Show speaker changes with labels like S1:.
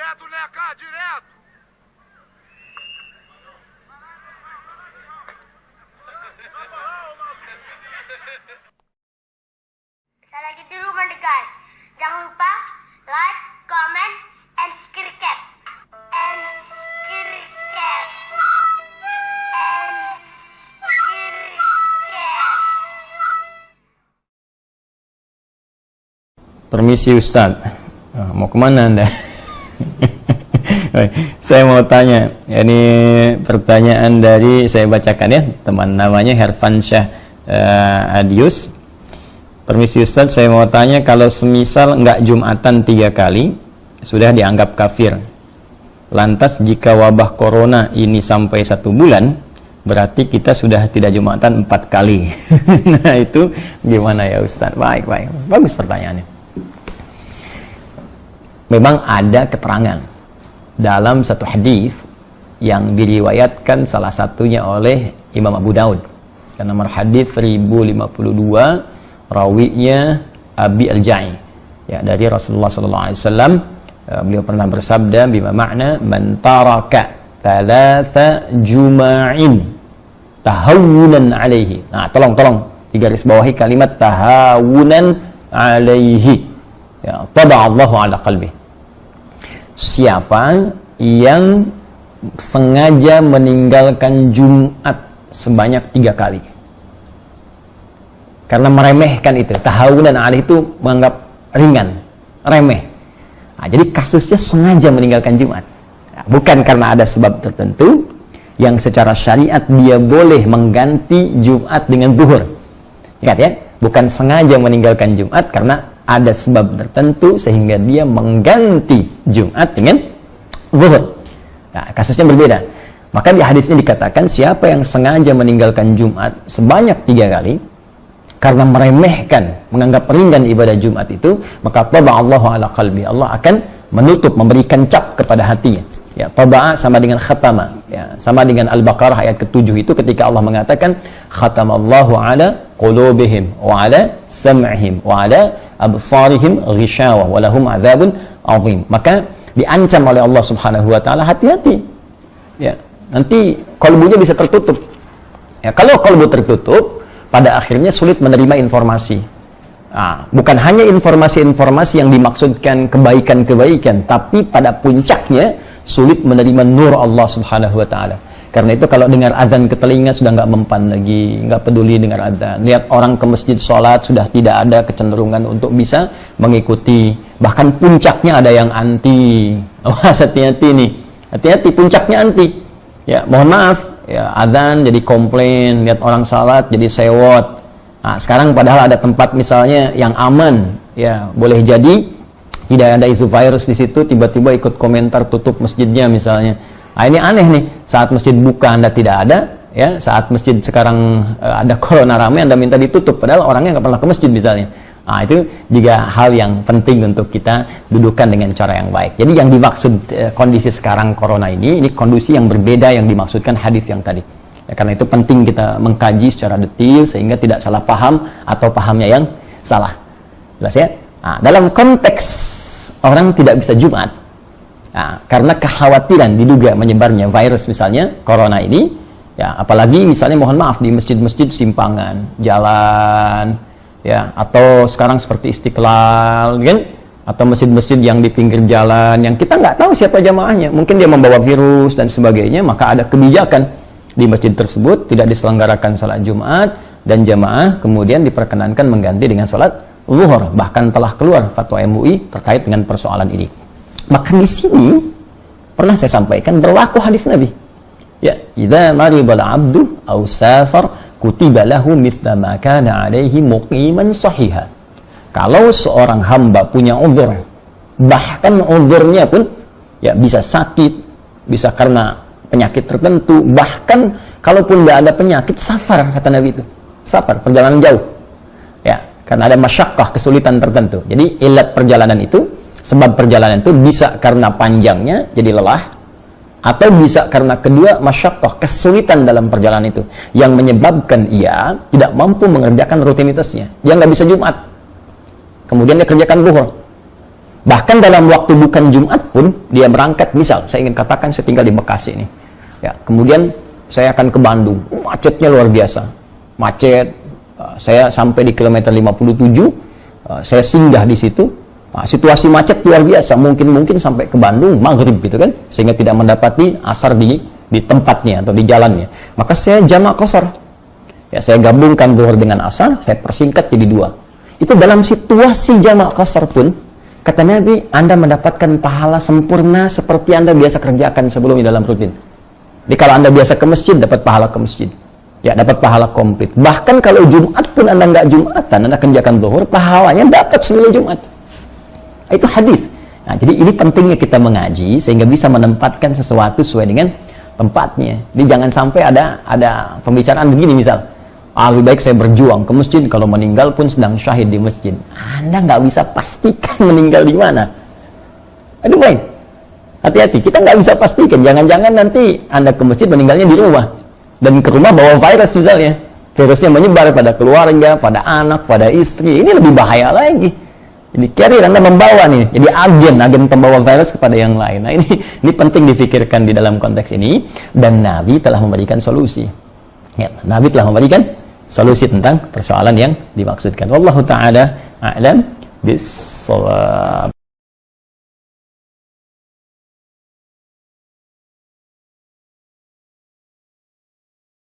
S1: direto, Neca, direto!
S2: Saya lagi di rumah nih guys. Jangan lupa like, comment, and subscribe. And subscribe. And subscribe.
S3: Permisi Ustadz, mau kemana Anda? Saya mau tanya, ini pertanyaan dari, saya bacakan ya, teman namanya Herfansyah Adius. Permisi Ustadz, saya mau tanya, kalau semisal enggak Jumatan 3 kali, sudah dianggap kafir. Lantas jika wabah corona ini sampai 1 bulan, berarti kita sudah tidak Jumatan 4 kali. Nah itu gimana ya Ustadz? Baik, bagus pertanyaannya. Memang ada keterangan dalam satu hadis yang diriwayatkan salah satunya oleh Imam Abu Daud. Nomor hadis 1052, rawinya Abi Al-Ja'i, ya, dari Rasulullah SAW. Beliau pernah bersabda, bima makna man taraka thalatha juma'in tahawunan alaihi. Nah, tolong digarisbawahi kalimat tahawunan alaihi, ya, taba'allahu ala qalbi. Siapa yang sengaja meninggalkan Jumat sebanyak 3 kali karena meremehkan itu, tahawunan alaihi itu menganggap ringan, remeh. Nah, jadi kasusnya sengaja meninggalkan Jumat, nah, bukan karena ada sebab tertentu yang secara syariat dia boleh mengganti Jumat dengan zuhur. Ingat ya, bukan sengaja meninggalkan Jumat karena ada sebab tertentu sehingga dia mengganti Jumat dengan zuhur. Nah, kasusnya berbeda. Maka di hadis ini dikatakan siapa yang sengaja meninggalkan Jumat sebanyak 3 kali karena meremehkan, menganggap ringan ibadah Jumat itu, maka taba'allahu ala qalbi, Allah akan menutup, memberikan cap kepada hatinya. Ya, taba'a sama dengan khatama, ya, sama dengan Al-Baqarah ayat ke-7 itu ketika Allah mengatakan khatamallahu ala qulubihim wa ala sam'ihim wa ala absarihim ghishawa wa lahum adzabun azim. Maka diancam oleh Allah Subhanahu wa taala, hati-hati. Ya, nanti kalbunya bisa tertutup. Ya, kalau kalbu tertutup, pada akhirnya sulit menerima informasi. Nah, bukan hanya informasi-informasi yang dimaksudkan kebaikan-kebaikan, tapi pada puncaknya sulit menerima nur Allah Subhanahu wa taala. Karena itu kalau dengar azan ke telinga sudah nggak mempan lagi, nggak peduli dengar azan. Lihat orang ke masjid sholat sudah tidak ada kecenderungan untuk bisa mengikuti. Bahkan puncaknya ada yang anti. Awas, hati-hati nih. Hati-hati, puncaknya anti. Ya, mohon maaf. Ya, azan jadi komplain, lihat orang salat jadi sewot. Nah, sekarang padahal ada tempat misalnya yang aman, ya, boleh jadi tidak ada isu virus di situ, tiba-tiba ikut komentar tutup masjidnya misalnya. Nah, ini aneh nih, saat masjid buka Anda tidak ada, ya, saat masjid sekarang ada corona ramai Anda minta ditutup, padahal orangnya nggak pernah ke masjid misalnya. Nah, itu juga hal yang penting untuk kita dudukan dengan cara yang baik. Jadi yang dimaksud kondisi sekarang corona ini kondisi yang berbeda yang dimaksudkan hadis yang tadi. Ya, karena itu penting kita mengkaji secara detail sehingga tidak salah paham atau pahamnya yang salah. Jelas ya? Nah, dalam konteks orang tidak bisa Jumat, nah, karena kekhawatiran diduga menyebarnya virus misalnya corona ini, ya, apalagi misalnya mohon maaf di masjid-masjid simpangan, jalan, ya, atau sekarang seperti Istiqlal, kan? Atau masjid-masjid yang di pinggir jalan yang kita nggak tahu siapa jamaahnya, mungkin dia membawa virus dan sebagainya, maka ada kebijakan di masjid tersebut tidak diselenggarakan salat Jumat dan jamaah kemudian diperkenankan mengganti dengan salat zuhur. Bahkan telah keluar fatwa MUI terkait dengan persoalan ini. Maka di sini pernah saya sampaikan berlaku hadis Nabi. Ya, idza maribal abdu aw safar kutiba lahu mithla ma kana alaihi muqiman sahiha. Kalau seorang hamba punya uzur, bahkan uzurnya pun ya bisa sakit, bisa karena penyakit tertentu, bahkan kalaupun tidak ada penyakit, safar kata Nabi itu. Safar, perjalanan jauh. Ya, karena ada masyakkah, kesulitan tertentu. Jadi ilat perjalanan itu, sebab perjalanan itu bisa karena panjangnya jadi lelah, atau bisa karena kedua masyakkah, kesulitan dalam perjalanan itu yang menyebabkan ia tidak mampu mengerjakan rutinitasnya. Dia nggak bisa Jumat, kemudian dia kerjakan zuhur. Bahkan dalam waktu bukan Jumat pun, dia berangkat, misal, saya ingin katakan saya tinggal di Bekasi nih. Ya, kemudian saya akan ke Bandung. Macetnya luar biasa. Macet, saya sampai di kilometer 57, saya singgah di situ. Nah, situasi macet luar biasa, mungkin sampai ke Bandung maghrib gitu kan, sehingga tidak mendapati asar di tempatnya atau di jalannya. Maka saya jamak qasar. Ya, saya gabungkan zuhur dengan asar, saya persingkat jadi 2. Itu dalam situasi jamak qasar pun, kata Nabi, Anda mendapatkan pahala sempurna seperti Anda biasa kerjakan sebelumnya dalam rutin. Jadi kalau Anda biasa ke masjid, dapat pahala ke masjid. Ya, dapat pahala komplit. Bahkan kalau Jumat pun Anda nggak Jumatan, Anda kerjakan zuhur, pahalanya dapat senilai Jumat. Itu hadis. Nah, jadi ini pentingnya kita mengaji sehingga bisa menempatkan sesuatu sesuai dengan tempatnya. Jadi jangan sampai ada pembicaraan begini misal, lebih baik saya berjuang ke masjid, kalau meninggal pun sedang syahid di masjid. Anda nggak bisa pastikan meninggal di mana. Aduh baik, hati-hati, kita nggak bisa pastikan. Jangan-jangan nanti Anda ke masjid meninggalnya di rumah, dan ke rumah bawa virus misalnya. Virusnya menyebar pada keluarga, pada anak, pada istri. Ini lebih bahaya lagi. Jadi carrier Anda membawa nih, jadi agen pembawa virus kepada yang lain. Nah ini penting difikirkan di dalam konteks ini, dan Nabi telah memberikan solusi. Ya, Nabi telah memberikan solusi tentang persoalan yang dimaksudkan. Wallahu ta'ala a'lam bis-shawab.